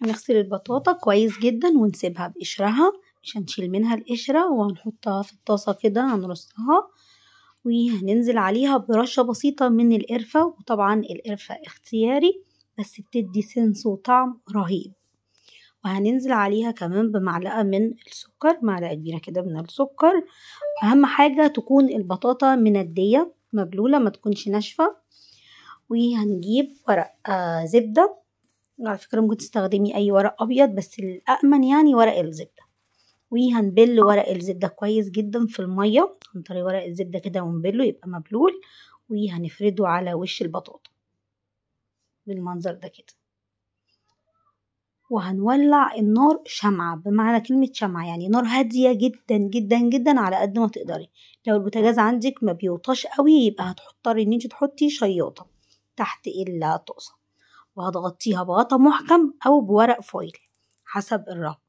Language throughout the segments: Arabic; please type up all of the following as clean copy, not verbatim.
هنغسل البطاطا كويس جدا ونسيبها بقشرها، مش هنشيل منها القشرة، وهنحطها في الطاسة كده هنرصها، وهننزل عليها برشة بسيطة من القرفة، وطبعا القرفة اختياري بس بتدي سنس وطعم رهيب. وهننزل عليها كمان بمعلقة من السكر، معلقة كبيرة كده من السكر. أهم حاجة تكون البطاطا مندية مبلولة، ما تكونش ناشفة. وهنجيب ورق زبدة، على فكرة ممكن تستخدمي أي ورق أبيض بس الأأمن يعني ورق الزبدة. وهنبل ورق الزبدة كويس جدا في المية، هنطري ورق الزبدة كده ونبله يبقى مبلول، وهنفرده على وش البطاطا بالمنظر ده كده. وهنولع النار شمعة، بمعنى كلمة شمعة يعني نار هادية جدا جدا جدا على قد ما تقدري. لو البوتاجاز عندك ما بيوطاش قوي يبقى هتضطري ان انت تحطي شياطة تحت الطاسة، وهتغطيها بغطا محكم او بورق فويل حسب الرغبة.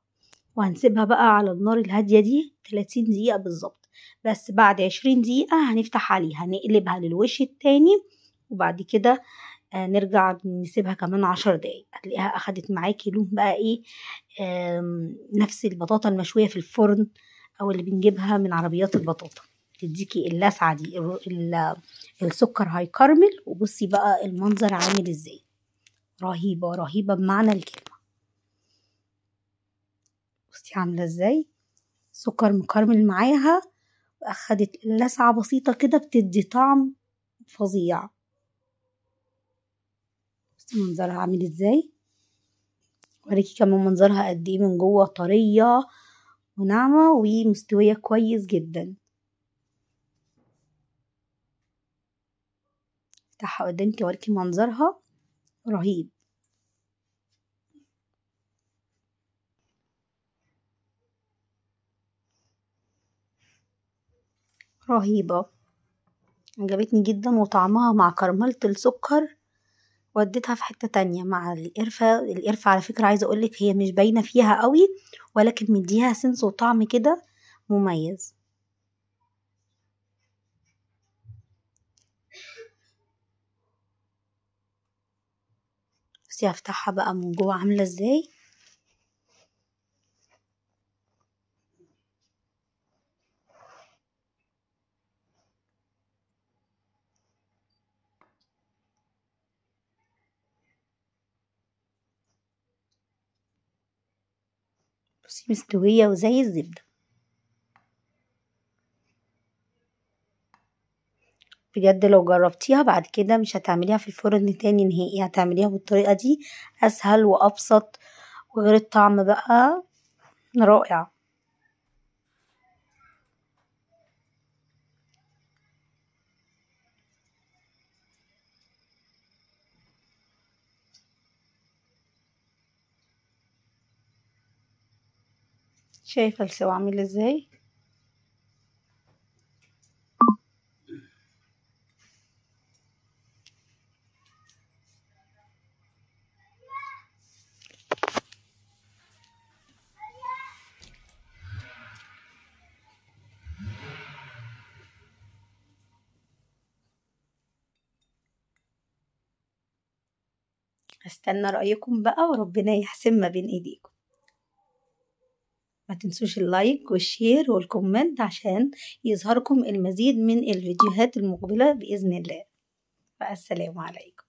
وهنسيبها بقى على النار الهادية دي 30 دقيقة بالظبط. بس بعد 20 دقيقة هنفتح عليها نقلبها للوش التاني، وبعد كده نرجع نسيبها كمان 10 دقايق، هتلاقيها اخدت معاكي لون بقى ايه، نفس البطاطا المشوية في الفرن او اللي بنجيبها من عربيات البطاطا، تديكي اللسعة دي. السكر هيكرمل، وبصي بقى المنظر عامل ازاي، رهيبة رهيبة بمعنى الكلمة. بصي عاملة ازاي، سكر مكرمل معاها واخدت لسعة بسيطة كده بتدي طعم فظيع. بصي منظرها عامل ازاي، وريكي كمان منظرها قد ايه من جوه، طرية وناعمة ومستوية كويس جدا. افتحها قدامك اوريكي منظرها رهيب. رهيبة، عجبتني جدا، وطعمها مع كرملة السكر وديتها في حتة تانية مع القرفة. القرفة على فكرة عايزة اقولك هي مش باينة فيها قوي، ولكن مديها سنس وطعم كده مميز. بس هفتحها بقى من جوه عاملة ازاي. بصي مستوية وزي الزبدة بجد. لو جربتيها بعد كده مش هتعمليها في الفرن تاني نهائي، هتعمليها بالطريقة دي اسهل وابسط، وغير الطعم بقى رائع. شايفة السوا عامل ازاي. هستنى رأيكم بقى، وربنا يحسن ما بين ايديكم. ما تنسوش اللايك والشير والكومنت عشان يظهركم المزيد من الفيديوهات المقبلة بإذن الله. فالسلام عليكم.